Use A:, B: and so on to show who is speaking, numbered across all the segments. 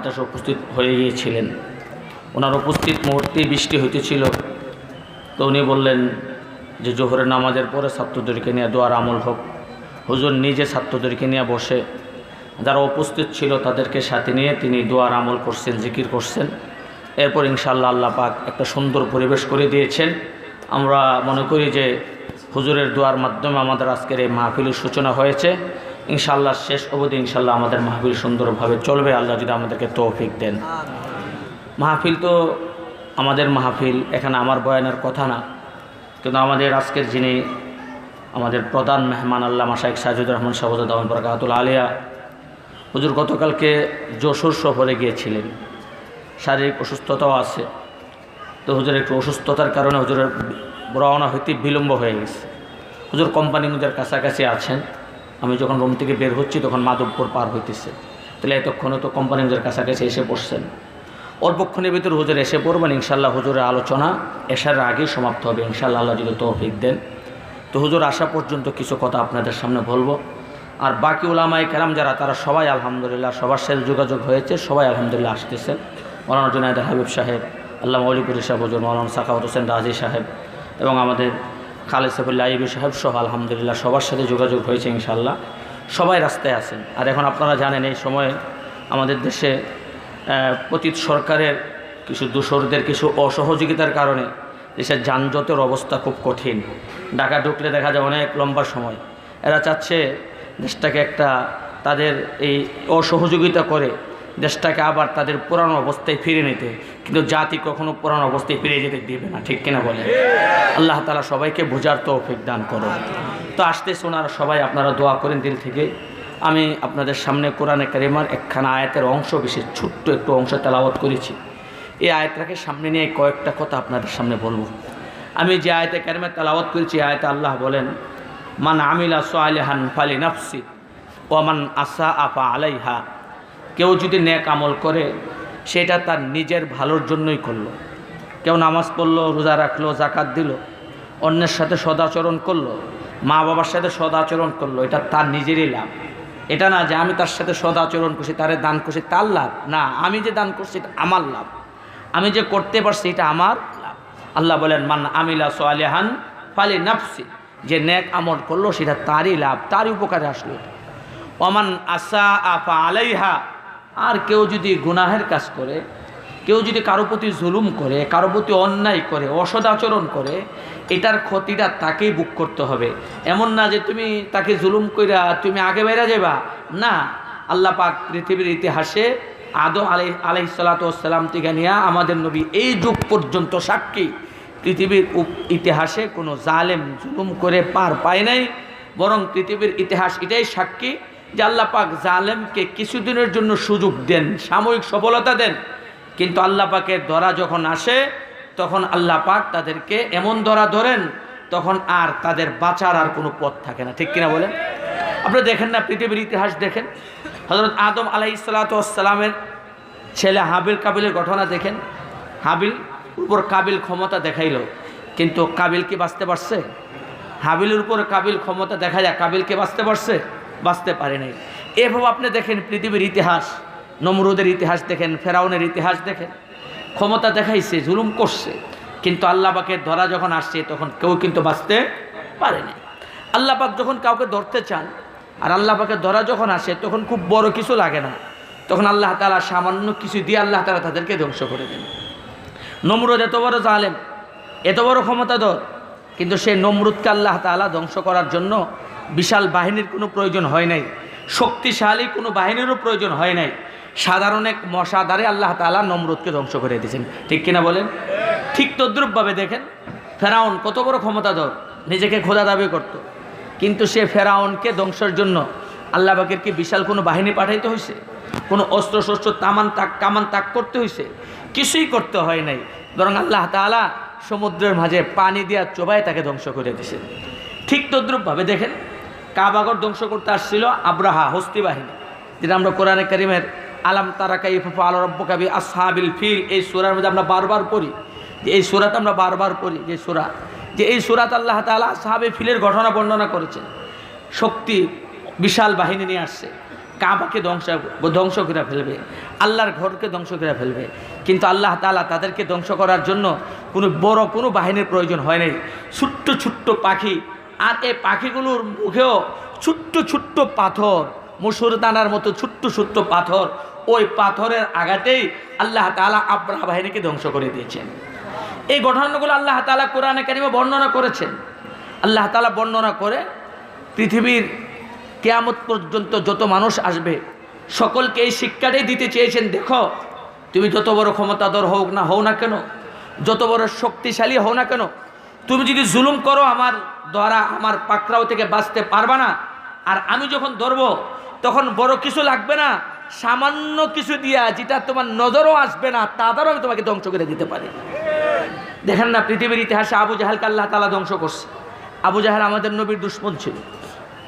A: মাদ্রাসা উপস্থিত হয়ে গিয়েছিলেন। ওনার উপস্থিত মুহূর্তেই বৃষ্টি হইতেছিল। তো উনি বললেন যে জোহরের নামাজের পরে ছাত্রদেরকে নিয়ে দোয়ার আমল হোক। হুজুর নিজে ছাত্রদেরকে নিয়ে বসে যারা উপস্থিত ছিল তাদেরকে সাথে নিয়ে তিনি দোয়ার আমল করছেন, জিকির করছেন। এরপর ইনশাআল্লাহ আল্লাহ পাক একটা সুন্দর পরিবেশ করে দিয়েছেন। আমরা মনে করি যে হুজুরের দোয়ার মাধ্যমে আমাদের আজকের এই মাহফিলের সূচনা হয়েছে। ইনশাআল্লাহ শেষ অবধি ইনশাআল্লাহ আমাদের মাহফিল সুন্দরভাবে চলবে, আল্লাহ যদি আমাদেরকে তৌফিক দেন। মাহফিল তো আমাদের মাহফিল, এখানে আমার বয়ানের কথা না, কিন্তু আমাদের আজকের যিনি আমাদের প্রধান মেহমান আল্লামা শাইখ সাজিদুর রহমান সাহেব দাওয়ান বরকাতুল আলিয়া, হুজুর গতকালকে যশোর সফরে গিয়েছিলেন। শারীরিক অসুস্থতাও আছে। তো হুজুর একটু অসুস্থতার কারণে হুজুরের রওনা হইতে বিলম্ব হয়ে গেছে। হুজুর কোম্পানিগঞ্জের কাছাকাছি আছেন। আমি যখন রুম থেকে বের হচ্ছি তখন মাধবপুর পার হইতেছে। তাহলে এতক্ষণে তো কোম্পানিগঞ্জের কাছাকাছি এসে পড়ছেন। অল্পক্ষণের ভিতরে হুজুর এসে পড়বেন। ইনশাআল্লাহ হুজুরের আলোচনা এশার আগেই সমাপ্ত হবে ইনশাআল্লাহ, আল্লাহ যদি তৌফিক দেন। তো হুজুর আসা পর্যন্ত কিছু কথা আপনাদের সামনে বলবো। আর বাকি উলামায়ে কেরাম যারা, তারা সবাই আলহামদুলিল্লাহ সবার সাথে যোগাযোগ হয়েছে, সবাই আলহামদুলিল্লাহ আসতেছেন। মৌলানা জুনায়েদ হাবিব সাহেব, আল্লামা মৌলিপুরি সাহেব হুজুর, মৌলানা সাখাওয়াত হোসেন রাজি সাহেব এবং আমাদের খালেদ সাইফুল্লাহ আইবি সাহেব সহ আলহামদুলিল্লাহ সবার সাথে যোগাযোগ হয়েছে ইনশাআল্লাহ। সবাই রাস্তায় আছেন। আর এখন আপনারা জানেন এই সময়ে আমাদের দেশে পতিত সরকারের কিছু দূষরদের কিছু অসহযোগিতার কারণে দেশের যানজটের অবস্থা খুব কঠিন। ঢাকা ঢুকলে দেখা যায় অনেক লম্বা সময়। এরা চাচ্ছে দেশটাকে একটা তাদের এই অসহযোগিতা করে দেশটাকে আবার তাদের পুরানো অবস্থায় ফিরে নিতে, কিন্তু জাতি কখনো পুরানো অবস্থায় ফিরে যেতে দিবে না, ঠিক কিনা বলে? আল্লাহ তাআলা সবাইকে বোঝার তৌফিক দান করো। তো আসতেছে ওনারা সবাই, আপনারা দোয়া করেন দিল থেকে। আমি আপনাদের সামনে কোরআনে কারিমার একখানা আয়াতের অংশ, বিশেষ ছোট্ট একটু অংশ তেলাওয়াত করেছি। এই আয়াতটাকে সামনে নিয়ে কয়েকটা কথা আপনাদের সামনে বলবো। আমি যে আয়াতে কারিমা তেলাওয়াত করেছি, আয়াতে আল্লাহ বলেন, মান আমিলা সালিহান ফালি নাফসি ওয়া মান আসা ফা আলাইহা। কেউ যদি নেক আমল করে সেটা তার নিজের ভালোর জন্যই করলো। কেউ নামাজ পড়লো, রোজা রাখলো, জাকাত দিল, অন্যের সাথে সদাচরণ করলো, মা বাবার সাথে সদাচরণ করলো, এটা তার নিজেরই লাভ। এটা না যে আমি তার সাথে সদাচরণ করছি, তারে দান করছি, তার লাভ না। আমি যে দান করছি এটা আমার লাভ, আমি যে করতে পারছি এটা আমার লাভ। আল্লাহ বলেন, মান আমিলা সালিহান ফালি নাফসি। যে নেক আমল করলো সেটা তারই লাভ, তারই উপকারে আসলো। ওমান আসা আফা আলাইহা। আর কেউ যদি গুনাহের কাজ করে, কেউ যদি কারো প্রতি জুলুম করে, কারো প্রতি অন্যায় করে, অসদাচরণ করে, এটার ক্ষতিটা তাকেই বুক করতে হবে। এমন না যে তুমি তাকে জুলুম কইরা তুমি আগে বেড়ে যাবা, না। আল্লাহ পাক পৃথিবীর ইতিহাসে আদম আলাইহিস সালাতু ওয়াস সালাম থেকে নিয়ে আমাদের নবী এই যুগ পর্যন্ত সাক্ষী, পৃথিবীর ইতিহাসে কোনো জালেম জুলুম করে পার পায় নাই। বরং পৃথিবীর ইতিহাস এটাই সাক্ষী যে আল্লাহ পাক জালেমকে কিছুদিনের জন্য সুযোগ দেন, সাময়িক সফলতা দেন, কিন্তু আল্লাহ পাকের ধরা যখন আসে তখন আল্লাহ পাক তাদেরকে এমন ধরা ধরেন তখন আর তাদের বাঁচার আর কোনো পথ থাকে না, ঠিক কিনা বলেন? আপনারা দেখেন না, পৃথিবীর ইতিহাস দেখেন, হযরত আদম আলাইহিস সালাতু ওয়াস সালামের ছেলে হাবিল কাবিলের ঘটনা দেখেন। হাবিল উপর কাবিল ক্ষমতা দেখাইল, কিন্তু কাবিল কি বাঁচতে পারছে? হাবিলের উপর কাবিল ক্ষমতা দেখা যায়, কাবিল কি বাঁচতে পারছে? বাঁচতে পারে নাই। এভাবে আপনি দেখেন পৃথিবীর ইতিহাস, নমরুদের ইতিহাস দেখেন, ফেরাউনের ইতিহাস দেখেন, ক্ষমতা দেখাইছে, জুলুম করছে, কিন্তু আল্লাহ পাকের ধরা যখন আসছে তখন কেউ কিন্তু বাঁচতে পারে নাই। আল্লাহ পাক যখন কাউকে ধরতে চান আর আল্লাহ পাকের ধরা যখন আসে তখন খুব বড় কিছু লাগে না, তখন আল্লাহ তাআলা সামান্য কিছু দিয়ে আল্লাহ তাআলা তাদেরকে ধ্বংস করে দেন। নমরুদ এত বড় জালেম, এত বড় ক্ষমতাধর, কিন্তু সেই নমরুদকে আল্লাহ তাআলা ধ্বংস করার জন্য বিশাল বাহিনীর কোনো প্রয়োজন হয় নাই, শক্তিশালী কোনো বাহিনীরও প্রয়োজন হয় নাই। সাধারণ এক মশাদারে আল্লাহ তাআলা নমরুদকে ধ্বংস করে দিয়েছেন, ঠিক কিনা বলেন? ঠিক তদ্রূপভাবে দেখেন ফেরাউন কত বড় ক্ষমতাধর, নিজেকে খোদা দাবি করত, কিন্তু সে ফেরাউনকে ধ্বংসের জন্য আল্লাহ পাকের কি বিশাল কোনো বাহিনী পাঠাইতে হয়েছে? কোনো অস্ত্র শস্ত্র কামান তাক করতে হয়েছে? কিছুই করতে হয় নাই, বরং আল্লাহ তাআলা সমুদ্রের মাঝে পানি দিয়া চোবায় তাকে ধ্বংস করে দিয়েছেন। ঠিক তদ্রূপভাবে দেখেন কাবাগর ধ্বংস করতে আসছিল আব্রাহা, হস্তি বাহিনী, যেটা আমরা কোরআনে কারিমের আলাম তারা কাইফা ফাআলা রাব্বুকা বি আসহাবিল ফিল এই সূরার মধ্যে আমরা বারবার পড়ি, যে এই সূরাতে আমরা বারবার পড়ি যে এই সূরাতে আল্লাহ তাআলা আসহাবে ফিলের ঘটনা বর্ণনা করেছেন। শক্তি বিশাল বাহিনী নিয়ে আসছে, কাবাকে ধ্বংস করে ফেলবে, আল্লাহর ঘরকে ধ্বংস করে ফেলবে। কিন্তু আল্লাহ তাআলা তাদেরকে ধ্বংস করার জন্য বড় কোনো বাহিনীর প্রয়োজন হয় নাই। ছোট্ট ছোট্ট পাখি, আর এই পাখিগুলোর মুখেও ছোট্ট ছোট্ট পাথর, মসুর দানার মতো ছোট্ট ছোট্ট পাথর, ওই পাথরের আঘাতেই আল্লাহ তাআলা আব্রাহা বাহিনীকে ধ্বংস করে দিয়েছেন। এই ঘটনাগুলো আল্লাহ তাআলা কোরআনে কারিমে বর্ণনা করেছেন। আল্লাহ তাআলা বর্ণনা করে পৃথিবীর কিয়ামত পর্যন্ত যত মানুষ আসবে সকলকে এই শিক্ষাটাই দিতে চেয়েছেন, দেখো তুমি যত বড় ক্ষমতাধর হও না কেন, যত বড় শক্তিশালী হও না কেন, তুমি যদি জুলুম করো আমার দ্বারা আমার পাকড়াও থেকে বাঁচতে পারবা না। আর আমি যখন ধরবো তখন বড় কিছু লাগবে না, সামান্য কিছু দিয়া যেটা তোমার নজরও আসবে না তা দ্বারাও আমি তোমাকে ধ্বংস করে দিতে পারি। দেখেন না পৃথিবীর ইতিহাসে আবু জাহেলকে আল্লাহ তাআলা ধ্বংস করছে। আবু জাহেল আমাদের নবীর দুশমন ছিল।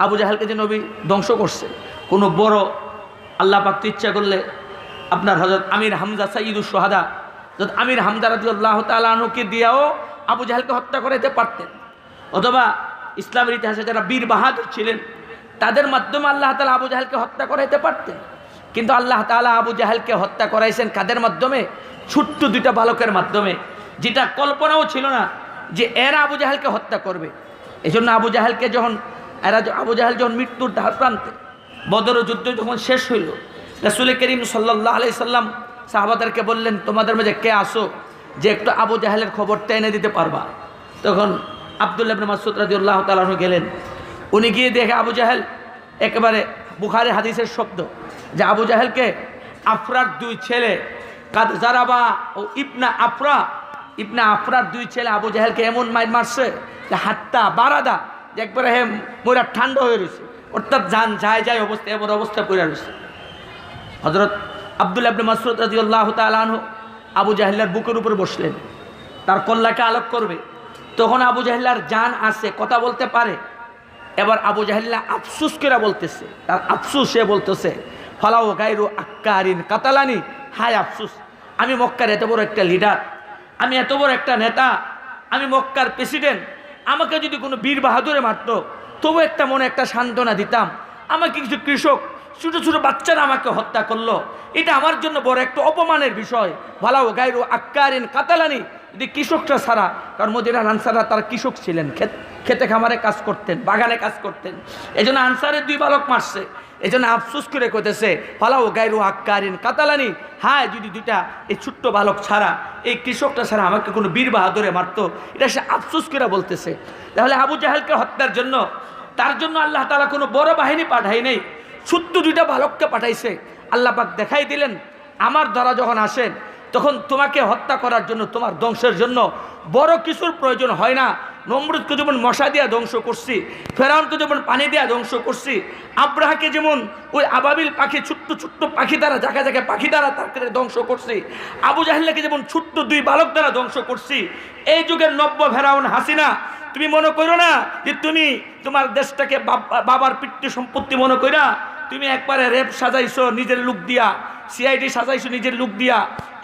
A: আবু জাহেলকে যে নবী ধ্বংস করছে, কোনো বড় আল্লাহ পাক ইচ্ছা করলে আপনার হযরত আমির হামজা সাইয়্যিদুশ শুহাদা, হযরত আমির হামজা রাদিয়াল্লাহু তাআলা আনহুকে দিয়েও আবু জাহেলকে হত্যা করাইতে পারতেন। অথবা ইসলামের ইতিহাসে যারা বীর বাহাদুর ছিলেন তাদের মাধ্যমে আল্লাহ তাআলা আবু জাহেলকে হত্যা করাইতে পারতেন। কিন্তু আল্লাহ তাআলা আবু জাহেলকে হত্যা করাইছেন কাদের মাধ্যমে? ছোট্ট দুইটা বালকের মাধ্যমে, যেটা কল্পনাও ছিল না যে এরা আবু জাহেলকে হত্যা করবে। এই জন্য আবু জাহেলকে আবু জাহেল যখন মৃত্যুর দ্বার প্রান্তে, বদর যুদ্ধ যখন শেষ হইল, রাসূল করিম সাল্লাল্লাহু আলাইহি সাল্লাম সাহাবাদেরকে বললেন, তোমাদের মাঝে কে আসো যে একটু আবু জাহেলের খবরটা এনে দিতে পারবা? তখন আব্দুল্লাহ ইবনে মাসউদ রাদিয়াল্লাহু তাআলা আনহু গেলেন। উনি গিয়ে দেখে আবু জাহেল, একেবারে বুখারী হাদিসের শব্দ, যে আবু জাহেলকে আফরার দুই ছেলে কাদ জারাবা ও ইবনা আফরার দুই ছেলে আবু জাহেলকে এমন মাইর মারছে যে হাতটা বারাদা, যে একবারে মোরা ঠান্ডা হয়ে রয়েছে, অর্থাৎ জান যায় অবস্থা, এমন অবস্থা পড়ে রয়েছে। হযরত আব্দুল্লাহ ইবনে মাসউদ রাদিয়াল্লাহু তাআলা আনহু আবু জাহেলের বুকের উপর বসলেন, তার কল্লাকে আলোক করবে। তখন আবু জাহেলার জান আছে, কথা বলতে পারে। এবার আবু জাহেল্লা আফসুস করে বলতেছে, তার আফসুস, সে বলতেছে ফালাও গায়রু আক্কারিন কাতালানি, হায় আফসুস, আমি মক্কার এত বড় একটা লিডার, আমি এত বড় একটা নেতা, আমি মক্কার প্রেসিডেন্ট, আমাকে যদি কোনো বীর বাহাদুরে মারতো তবু একটা মনে একটা সান্ত্বনা দিতাম। আমাকে কিছু কৃষক, ছোটো ছোটো বাচ্চারা আমাকে হত্যা করলো, এটা আমার জন্য বড় একটা অপমানের বিষয়। ফালাও গায়রু আক্কারিন কাতালানি, যদি কৃষকটা ছাড়া, কারণ মদিনার আনসাররা তারা কৃষক ছিলেন, খেতে খামারে কাজ করতেন, বাগানে কাজ করতেন, এই জন্য আনসারের দুই বালক মারছে। এই জন্য আফসুস করে কইতেছে ফালাও গায়রু আক্কারিন কাতালানি, হায় যদি দুইটা এই ছোট্ট বালক ছাড়া, এই কৃষকটা ছাড়া আমাকে কোনো বীর বাহাদুরে মারতো, এটা সে আফসুস করে বলতেছে। তাহলে আবু জাহেলকে হত্যার জন্য, তার জন্য আল্লাহ তাআলা কোনো বড় বাহিনী পাঠাই নাই, ছোট্ট দুইটা বালককে পাঠাইছে। আল্লাহ পাক দেখাই দিলেন, আমার দ্বারা যখন আসেন তখন তোমাকে হত্যা করার জন্য, তোমার ধ্বংসের জন্য বড় কিছুর প্রয়োজন হয় না। নমরুদকে যেমন মশা দিয়া ধ্বংস করছি, ফেরাউনকে যেমন পানি দিয়া ধ্বংস করছি, আব্রাহাকে যেমন ওই আবাবিল পাখি, ছোট্ট ছোট্ট পাখি দ্বারা, জায়গায় পাখি দ্বারা তাকে ধ্বংস করছি, আবু জাহেলকে যেমন ছোট্ট দুই বালক দ্বারা ধ্বংস করছি। এই যুগের নব্য ফেরাউন হাসিনা, তুমি মনে করো না যে তুমি তোমার দেশটাকে বাবার পিতৃ সম্পত্তি মনে কইরা তুমি একবারে রেপ সাজাইছো নিজের লুক দিয়া, সিআইডি সাজাইছো নিজের লুক দিয়া,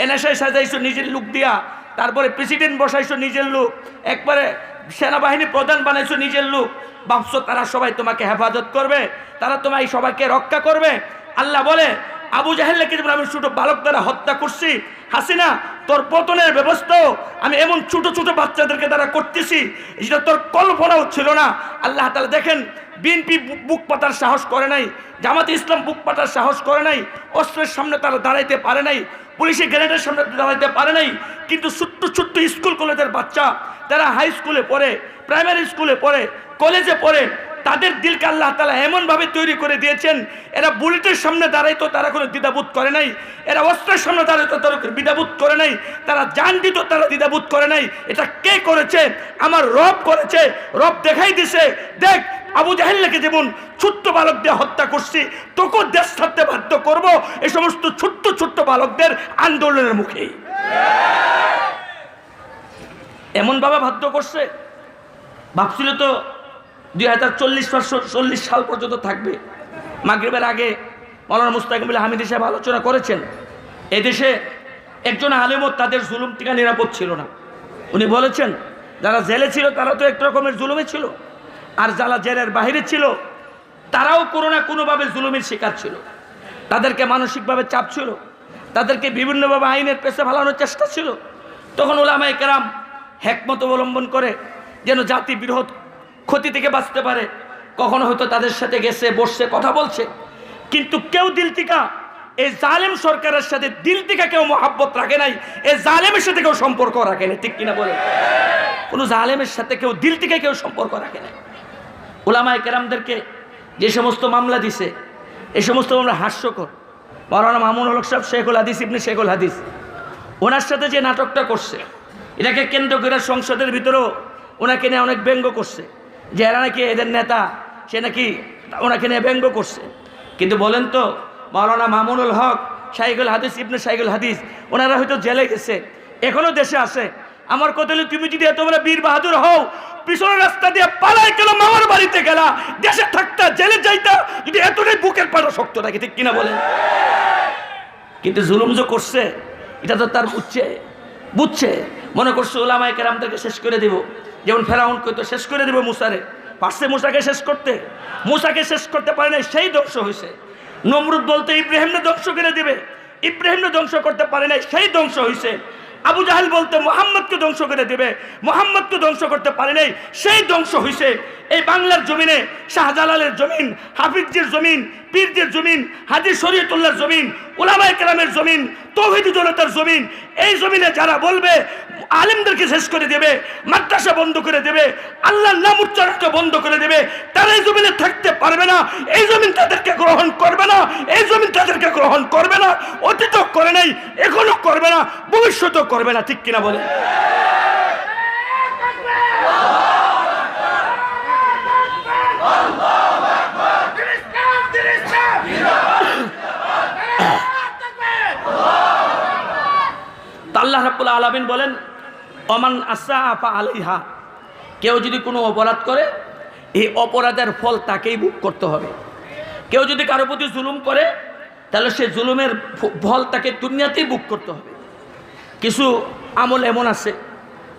A: এনএসআই সাজাইছো নিজের লুক দিয়া, তারপরে প্রেসিডেন্ট বসাইছো নিজের লুক, একবারে সেনাবাহিনী প্রধান বানাইছো নিজের লোক, ভাবছো তারা সবাই তোমাকে হেফাজত করবে, তারা তোমায় সবাইকে রক্ষা করবে। আল্লাহ বলে আবু জাহেলকে যেমন আমি ছোট বালক দ্বারা হত্যা করছি, হাসিনা তোর পতনের ব্যবস্থাও আমি এমন ছোট ছোট বাচ্চাদেরকে দ্বারা করতেছি যেটা তোর কল্পনাও ছিল না। আল্লাহ তাআলা দেখেন, বিএনপি বুক পাতার সাহস করে নাই, জামাতে ইসলাম বুক পাতার সাহস করে নাই, অস্ত্রের সামনে তারা দাঁড়াইতে পারে নাই, পুলিশের গ্রেনেডের সামনে দাঁড়াইতে পারে নাই, কিন্তু ছোট্ট ছোট্ট স্কুল কলেজের বাচ্চা, তারা হাই স্কুলে পড়ে, প্রাইমারি স্কুলে পড়ে, কলেজে পড়ে, তাদের দিলকে আল্লাহ তাআলা এমনভাবে তৈরি করে দিয়েছেন, এরা বুলেটের সামনে দাঁড়াইতো তারা কোনো দ্বিধাবোধ করে নাই, এরা অস্ত্রের সামনে দাঁড়াইতো তারা দ্বিধাবোধ করে নাই, তারা জান দিত তারা দ্বিধাবোধ করে নাই। এটা কে করেছে? আমার রব করেছে। রব দেখাই দিছে, দেখ আবু জাহেলকে যেমন ছোট্ট বালক দিয়ে হত্যা করছি, তোকে দেশ ছাড়তে বাধ্য করব এই সমস্ত ছোট্ট ছোট্ট বালকদের আন্দোলনের মুখেই। এমনভাবে বাধ্য করছে, ভাবছিল তো 2040 সাল পর্যন্ত থাকবে। মাগরিবের আগে মৌলানা মুস্তাকিম হামিদী সাহেব আলোচনা করেছেন, এদেশে একজন আলেমও তাদের জুলুম থেকে নিরাপদ ছিল না। উনি বলেছেন যারা জেলে ছিল তারা তো এক রকমের জুলুমে ছিল, আর যারা জেলের বাইরে ছিল তারাও কোনো না কোনোভাবে জুলুমের শিকার ছিল। তাদেরকে মানসিকভাবে চাপ ছিল, তাদেরকে বিভিন্নভাবে আইনের পেছে ফেলানোর চেষ্টা ছিল। তখন উলামায়ে কেরাম হিকমত অবলম্বন করে যেন জাতি বৃহৎ ক্ষতি থেকে বাঁচতে পারে, কখনো হয়তো তাদের সাথে গেছে, বসছে, কথা বলছে, কিন্তু কেউ দিল থেকে এই জালেম সরকারের সাথে দিল থেকে কেউ মহাব্বত রাখে নাই, এই জালেমের সাথে কেউ সম্পর্ক রাখে নাই। ঠিক কিনা বলে? কোনো জালেমের সাথে কেউ দিল থেকে কেউ সম্পর্ক রাখে নাই। উলামায়ে কেরামদেরকে যে সমস্ত মামলা দিছে, এই সমস্ত মামলা হাস্যকর। মাওলানা মামুনুল হক সাহেব শেখুল হাদিস ইবনে শেখুল হাদিস, ওনার সাথে যে নাটকটা করছে, এটাকে কেন্দ্র করে সংসদের ভিতরেও ওনাকে নিয়ে অনেক ব্যঙ্গ করছে, যে এরা নাকি এদের নেতা, সে নাকি ওনাকে নিয়ে ব্যঙ্গ করছে। কিন্তু বলেন তো, মাওলানা মামুনুল হক শাইখুল হাদিস ইবনে শাইখুল হাদিস, ওনারা হয়তো জেলে গেছে, এখনো দেশে আছে। আমার কথা হলো, তুমি যদি এত বড় বীর বাহাদুর হও, পিছনের রাস্তা দিয়ে পালাই গেল, মামার বাড়িতে গেলা, দেশে থাকতা, জেলে যাইতা, যদি এতটাই বুকের পাটা শক্ত থাকে। ঠিক কিনা বলেন? কিন্তু জুলুম যে করছে, এটা তো তার বুঝছে, মনে করছে উলামায়ে কেরামদেরকে শেষ করে দিব। যেমন ফেরাউন কইতো শেষ করে দিব মুসারে, পারছে মুসাকে শেষ করতে? মুসাকে শেষ করতে পারে নাই, সেই ধ্বংস হয়েছে। নমরুদ বলতে ইব্রাহিমকে ধ্বংস করে দিবে, ইব্রাহিমকে ধ্বংস করতে পারে নাই, সেই ধ্বংস হয়েছে। আবু জাহেল বলতে মোহাম্মদকে ধ্বংস করে দেবে, মোহাম্মদকে ধ্বংস করতে পারে নাই, সেই ধ্বংস হয়েছে। এই বাংলার জমিনে শাহজালালের জমিন, হাফিজের জমিন, পীরদের জমিন, হাজী শরীয়তুল্লাহর জমিন, উলামায়ে কেরামের জমিন, তৌহিদি জনতার জমিন, এই জমিনে যারা বলবে আলেমদেরকে শেষ করে দেবে, মাদ্রাসা বন্ধ করে দেবে, আল্লাহর নাম উচ্চারণকে বন্ধ করে দেবে, তারা এই জমিনে থাকতে পারবে না। এই জমিন তাদেরকে গ্রহণ করবে না, এই জমিন তাদেরকে গ্রহণ করবে না। অতীতও করে নাই, এখনো করবে না, ভবিষ্যতেও করবে না। ঠিক কিনা বলে? আল্লাহ রাব্বুল আলামিন বলেন, ওমান আসআফা আলাইহা, কেউ যদি কোনো অপরাধ করে, এই অপরাধের ফল তাকেই ভোগ করতে হবে। কেউ যদি কারো প্রতি জুলুম করে, তাহলে সে জুলুমের ফল তাকে দুনিয়াতেই ভোগ করতে হবে। কিছু আমল এমন আছে,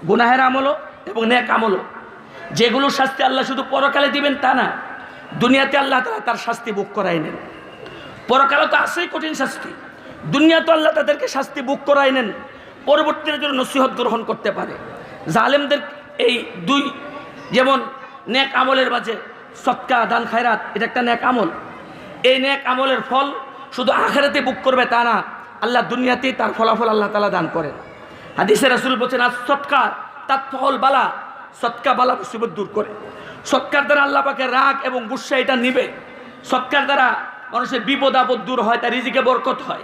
A: গুনাহের আমলও এবং নেক আমলও, যেগুলো শাস্তি আল্লাহ শুধু পরকালে দিবেন তা না, দুনিয়াতে আল্লাহ তাআলা তার শাস্তি ভোগ করাই নেন। পরকালে তো আছেই কঠিন শাস্তি, দুনিয়াতে আল্লাহ তাদেরকে শাস্তি ভোগ করাই নেন, পরবর্তীর জন্য নসিহত গ্রহণ করতে পারে। জালেমদের এই দুই, যেমন নেক আমলের মাঝে সদকা, দান, খায়রাত, এটা একটা নেক আমল। এই নেক আমলের ফল শুধু আখিরাতে ভোগ করবে তা না, আল্লাহ দুনিয়াতেই তার ফলাফল আল্লাহ তাআলা দান করেন। হাদিসে রাসূল বলেছেন, আজ সদকা তাতফল বালা, সদকা বালা মুসিবত দূর করে। সদকার দ্বারা আল্লাহ পাকের রাগ এবং গুসা এটা নিবে। সদকার দ্বারা মানুষের বিপদ আপদ দূর হয়, তার রিজিকে বরকত হয়।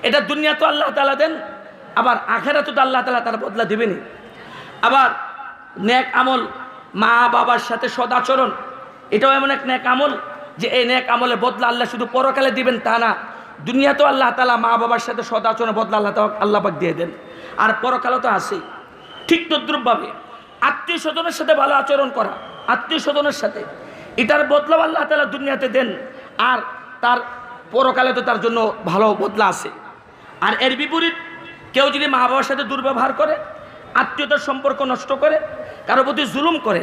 A: এটা দুনিয়া তো আল্লাহ তাআলা দেন, আবার আখিরাতে তো আল্লাহ তাআলা তার বদলা দিবেনই। আবার নেক আমল, মা বাবার সাথে সদাচরণ, এটাও এমন এক নেক আমল যে এই নেক আমলের বদলা আল্লাহ শুধু পরকালে দিবেন তা না, দুনিয়াতেও আল্লাহ তাআলা মা বাবার সাথে সদাচরণের বদলা আল্লাহ পাক দিয়ে দেন, আর পরকালে তো আছেই। ঠিক তদ্রুপভাবে আত্মীয় স্বজনের সাথে ভালো আচরণ করা, আত্মীয় স্বজনের সাথে, এটার বদলা আল্লাহ তাআলা দুনিয়াতে দেন, আর তার পরকালে তো তার জন্য ভালো বদলা আছে। আর এর বিপরীত কেউ যদি মা বাবার সাথে দুর্ব্যবহার করে, আত্মীয়তার সম্পর্ক নষ্ট করে, কারো প্রতি জুলুম করে,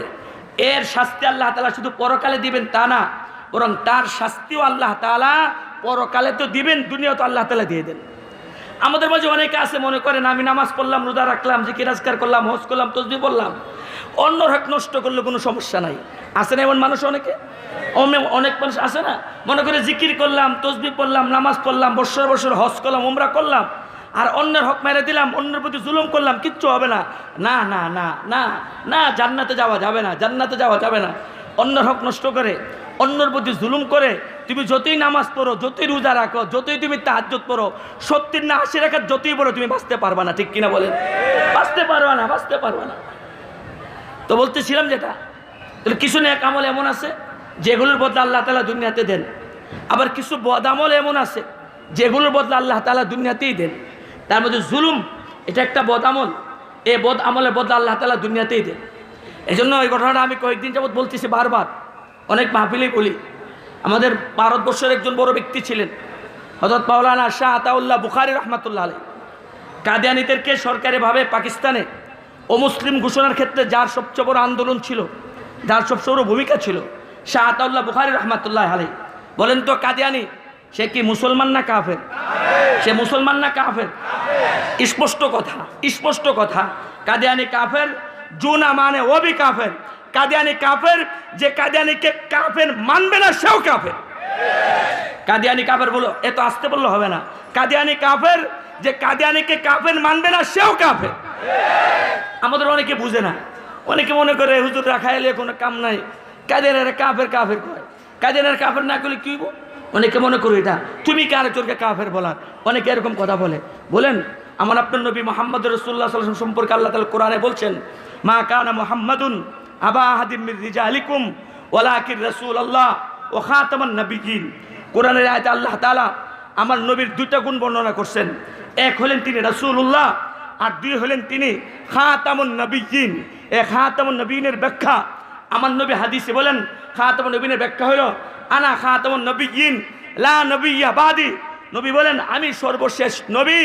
A: এর শাস্তি আল্লাহ তাআলা শুধু পরকালে দিবেন তা না, বরং তার শাস্তিও আল্লাহ তাআলা পরকালে তো দিবেন, দুনিয়া তো আল্লাহ তাআলা দিয়ে দেন। আমাদের মাঝে অনেকে আছে মনে করেন, আমি নামাজ পড়লাম, রোজা রাখলাম, জিকির আজকার করলাম, হজ করলাম, তাসবিহ বললাম, অন্যর হক নষ্ট করলে কোনো সমস্যা নাই। আছে না এমন মানুষ? অনেক মানুষ আছে না, মনে করে জিকির করলাম, তাসবিহ পড়লাম, নামাজ পড়লাম, বছর বছর হজ করলাম, উমরা করলাম, আর অন্যের হক মেরে দিলাম, অন্যের প্রতি জুলুম করলাম, কিচ্ছু হবে না। না না না না না, জান্নাতে যাওয়া যাবে না, জান্নাতে যাওয়া যাবে না। অন্যের হক নষ্ট করে, অন্যের প্রতি জুলুম করে তুমি যতই নামাজ পড়ো, যতই রোজা রাখো, যতই তুমি তাহাজ্জুদ পড়ো, 70 না 80 রাকাত যতই পড়ো, তুমি বাঁচতে পারবা না। ঠিক কিনা বলেন? বাঁচতে পারবা না, বাঁচতে পারবা না। তো বলতেছিলাম যেটা, তাহলে কিছু নেক আমল এমন আছে যেগুলোর বদলা আল্লাহ তাআলা দুনিয়াতে দেন, আবার কিছু বদ আমল এমন আছে যেগুলোর বদলা আল্লাহ তাআলা দুনিয়াতেই দেন। তার মধ্যে জুলুম এটা একটা বদ আমল, এই বদ আমলের বদলা আল্লাহ তাআলা দুনিয়াতেই দেন। এই জন্য এই ঘটনাটা আমি কয়েকদিন যাবৎ বলতেছি, বারবার অনেক মাহফিলেই বলি। আমাদের ভারতবর্ষের একজন বড় ব্যক্তি ছিলেন হযরত মাওলানা শাহ আতাউল্লাহ বুখারী রাহমাতুল্লাহ আলাইহি। কাদিয়ানীদেরকে সরকারিভাবে পাকিস্তানে অমুসলিম ঘোষণার ক্ষেত্রে যার সবচেয়ে বড় আন্দোলন ছিল, যার সবচেয়ে বড় ভূমিকা ছিল, শাহ আতাউল্লাহ বুখারী রাহমাতুল্লাহ আলাইহি। বলেন তো কাদিয়ানী সে কি মুসলমান না কাফের? সে মুসলমান না কাফের? স্পষ্ট কথা, স্পষ্ট কথা। কাদিয়ানি কাফের, জুনা মানে ও ভি কাফের। কাদিয়ানি কাফের, যে কাদিয়ানিকে কাফের মানবে না সেও কাফের। কাদিয়ানি কাফের বলো, এত আসতে বললে হবে না। কাদিয়ানি কাফের, যে কাদিয়ানিকে কাফের মানবে না সেও কাফের। আমাদের অনেকে বুঝে না, অনেকে মনে করে হুজুর রাখা এলে কোনো কাম নাই, কাদিয়ানিরা কাফের কাফের কয়। কাদিয়ানিরা কাফের না করলে কি হইব? অনেকে মনে করো এটা তুমি কি আরেকজনকে কাফের বলার, অনেকে এরকম কথা বলে। বলেন আমার আপনার নবী মুহাম্মদ রাসূলুল্লাহ সাল্লাল্লাহু আলাইহি ওয়াসাল্লাম সম্পর্কে আল্লাহ তাআলা কোরআনে বলছেন, মা কানা মুহাম্মাদুন আবা আহাদিম মির রিজালিকুম ওয়ালাকিন রাসূলুল্লাহ ওয়া খাতামান নবিয়্যিন। কোরআনের আয়াতে আল্লাহ তাআলা আমার নবীর দুইটা গুণ বর্ণনা করছেন। এক হলেন তিনি রাসূলুল্লাহ, আর দুই হলেন তিনি খাতামুন নবিয়্যিন। এই খাতামুন নবিয়্যিনের ব্যাখ্যা আমার নবী হাদিসে বলেন, খাতামুন নবিয়্যিনের ব্যাখ্যা হলো আনা খাতামুন নবিয়্যিন লা নবিয়্যা বাদি। নবী বলেন আমি সর্বশেষ নবী,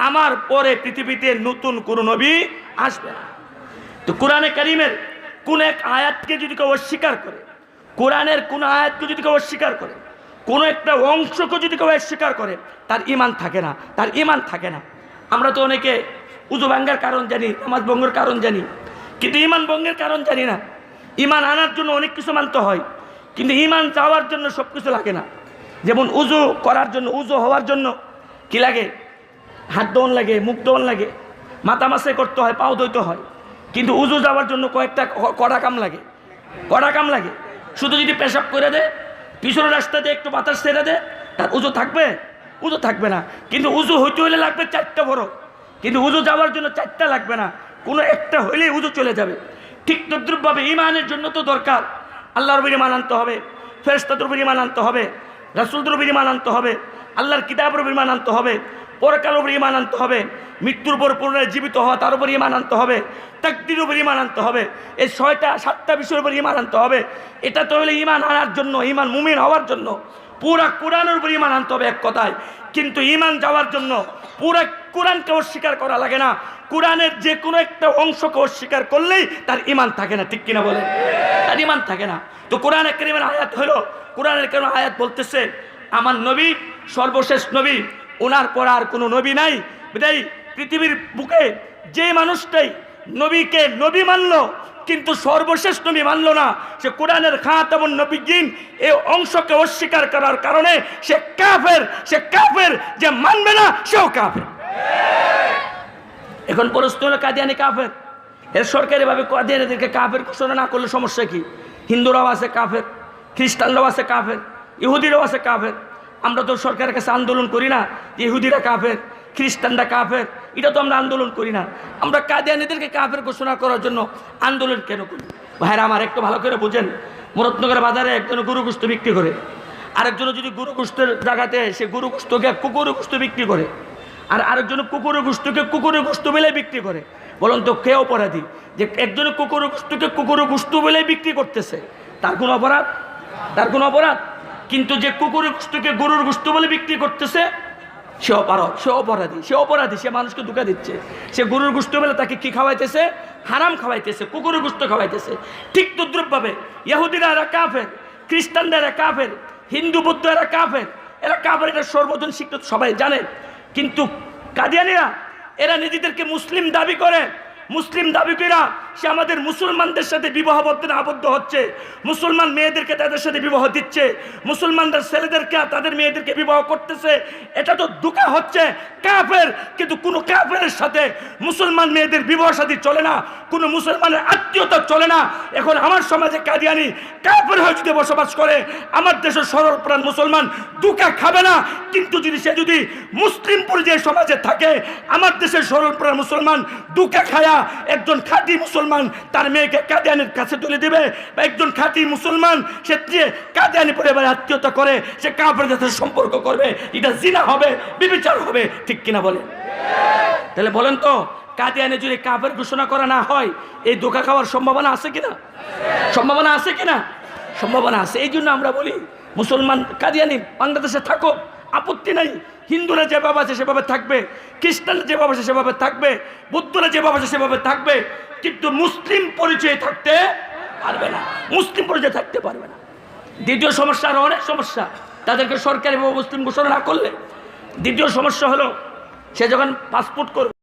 A: আমার পরে পৃথিবীতে নতুন কোন নবী আসবে না। তো কোরআনে কারীমের কোন এক আয়াতকে যদি কেউ অস্বীকার করে, কোরআনের কোন আয়াতকে যদি কেউ অস্বীকার করে, কোন একটা অংশকে যদি কেউ অস্বীকার করে, তার ঈমান থাকে না, তার ঈমান থাকে না। আমরা তো অনেকে উযু ভাঙ্গার কারণ জানি, নামাজ ভঙ্গের কারণ জানি, কিন্তু ঈমান ভঙ্গের কারণ জানি না। ঈমান আনার জন্য অনেক কিছু মানতে হয়, কিন্তু ঈমান যাওয়ার জন্য সব কিছু লাগে না। যেমন উযু করার জন্য, উযু হওয়ার জন্য কি লাগে? হাত ধোন লাগে, মুখ ধোন লাগে, মাথা মাসাই করতে হয়, পাও ধুইতে হয়। কিন্তু উযু যাওয়ার জন্য কয়েকটা কড়া কাম লাগে, কড়া কাম লাগে। শুধু যদি পেশাব করে দেয়, পিছনের রাস্তা দিয়ে একটু বাতাস ছেড়ে দেয়, তার উযু থাকবে? উযু থাকবে না। কিন্তু উযু হইতে হলে লাগবে 4টা বড়, কিন্তু উযু যাওয়ার জন্য 4টা লাগবে না, কোনো একটা হইলেই উযু চলে যাবে। ঠিক তদ্রুপভাবে ঈমানের জন্য তো দরকার আল্লাহর উপর ঈমান আনতে হবে, ফেরেশতাদের উপর ঈমান আনতে হবে, রাসূলদের উপর ঈমান আনতে হবে, আল্লাহর কিতাবের উপর ঈমান আনতে হবে, পরকালের উপর ঈমান আনতে হবে, মৃত্যুর পর পুনরায় জীবিত হওয়া তার উপর ঈমান আনতে হবে, তাকদীরের উপর ঈমান আনতে হবে। এই 6টা-7টা বিষয়ের উপর ঈমান আনতে হবে। এটা তো হলো ঈমান আনার জন্য, ঈমান মুমিন হওয়ার জন্য পুরা কোরআনের উপর ঈমান আনতে হবে এক কথায়। কিন্তু ঈমান যাওয়ার জন্য পুরা কোরআনকে অস্বীকার করা লাগে না, কোরআনের যে কোনো একটা অংশকে অস্বীকার করলেই তার ঈমান থাকে না। ঠিক কিনা বলেন? তার ঈমান থাকে না। তো কোরআনে কারীমের আয়াত হলো, কোরআনের কারীমের আয়াত বলতেছে আমার নবী সর্বশেষ নবী, ওনার পর আর কোনো নবী নাই। বিদায় পৃথিবীর বুকে যে মানুষটাই নবীকে নবী মানলো কিন্তু সর্বশেষ নবী মানলো না, সে কোরআনের খাতামুন নবিয়্যিন এই অংশকে অস্বীকার করার কারণে সে কাফের। সে কাফের, যে মানবে না সেও কাফের। এখন প্রশ্ন হলো কাদিয়ানি কাফের। এর সরকারিভাবে কাদিয়ানিদেরকে কাফের ঘোষণা না করলে সমস্যা কি? হিন্দুরাও আছে কাফের, খ্রিস্টানরাও আছে কাফের, ইহুদিরাও আছে কাফের। আমরা তো সরকারের কাছে আন্দোলন করি না যে ইহুদিরা কাফের, খ্রিস্টানরা কাফের, এটা তো আমরা আন্দোলন করি না। আমরা কাদিয়ানিদেরকে কাফের ঘোষণা করার জন্য আন্দোলন কেন করি? ভাইরা আমার একটু ভালো করে বুঝেন, মুরাদনগর বাজারে একজন গরু গোশত বিক্রি করে, আরেকজন যদি গরু গোশতের জায়গাতে সে গরু গোশতকে কুকুরের গোশত বিক্রি করে, আর আরেকজন কুকুরের গোশতকে কুকুরের গোশত বলে বিক্রি করে, বলুন তো কে অপরাধী? যে একজন কুকুরের গোশতকে কুকুরের গোশত বলে বিক্রি করতেছে, তার কোনো অপরাধ? তার কোনো অপরাধ? কিন্তু যে কুকুরের গোশতকে গরুর গোশত বলে বিক্রি করতেছে সে অপরাধী, সে অপরাধী, সে মানুষকে ধোঁকা দিচ্ছে। সে গরুর গোশত বলে তাকে কি খাওয়াইতেছে? হারাম খাওয়াইতেছে, কুকুরের গোশত খাওয়াইতেছে। ঠিক তদ্রুপভাবে ইহুদিরা এরা কাফের, খ্রিস্টানরা এরা কাফের, হিন্দু বৌদ্ধ এরা কাফের, এরা কাফের, এটা সর্বজন স্বীকৃত, সবাই জানে। কিন্তু কাদিয়ানিরা এরা নিজেদেরকে মুসলিম দাবি করে। মুসলিম দাবি করা সে আমাদের মুসলমানদের সাথে বিবাহ বন্ধনে আবদ্ধ হচ্ছে, মুসলমান মেয়েদেরকে তাদের সাথে বিবাহ দিচ্ছে, মুসলমানদের ছেলেদেরকে তাদের মেয়েদেরকে বিবাহ করতেছে। এটা তো ধোঁকা হচ্ছে, কাফের। কিন্তু কোনো কাফেরের সাথে মুসলমান মেয়েদের বিবাহ শাদী চলে না, কোনো মুসলমানের আত্মীয়তা চলে না। এখন আমার সমাজে কাদিয়ানি কাফের হয়ে যদি বসবাস করে, আমার দেশের সরল প্রাণ মুসলমান ধোঁকা খাবে না। কিন্তু যদি সে যদি মুসলিম পরিযায়ী সমাজে থাকে, আমার দেশের সরল প্রাণ মুসলমান ধোঁকা খায়া একজন খাঁটি মুসলমান তার মেয়েকে কাদিয়ানির কাছে তুলে দিবে, বা একজন খাঁটি মুসলমান সে কাদিয়ানি পরিবারে আত্মীয়তা করে সে কাফের সাথে সম্পর্ক করবে, এটা জিনা হবে, বিবেচার হবে। ঠিক কিনা বলেন? তাহলে বলেন তো কাদিয়ানি যদি কাফের ঘোষণা করা না হয়, এই ধোঁকা খাওয়ার সম্ভাবনা আছে কিনা? সম্ভাবনা আছে কিনা? সম্ভাবনা আছে। এই জন্য আমরা বলি মুসলমান কাদিয়ানি বাংলাদেশে থাকো, আপত্তি নাই। হিন্দুরা যেভাবে আছে সেভাবে থাকবে, খ্রিস্টানরা যেভাবে আছে সেভাবে থাকবে, বৌদ্ধরা যেভাবে আছে সেভাবে থাকবে, কিন্তু মুসলিম পরিচয়ে থাকতে পারবে না, মুসলিম পরিচয়ে থাকতে পারবে না। দ্বিতীয় সমস্যা, আরো অনেক সমস্যা। তাদেরকে সরকারিভাবে মুসলিম ঘোষণা না করলে। দ্বিতীয় সমস্যা হলো সে যখন পাসপোর্ট করবে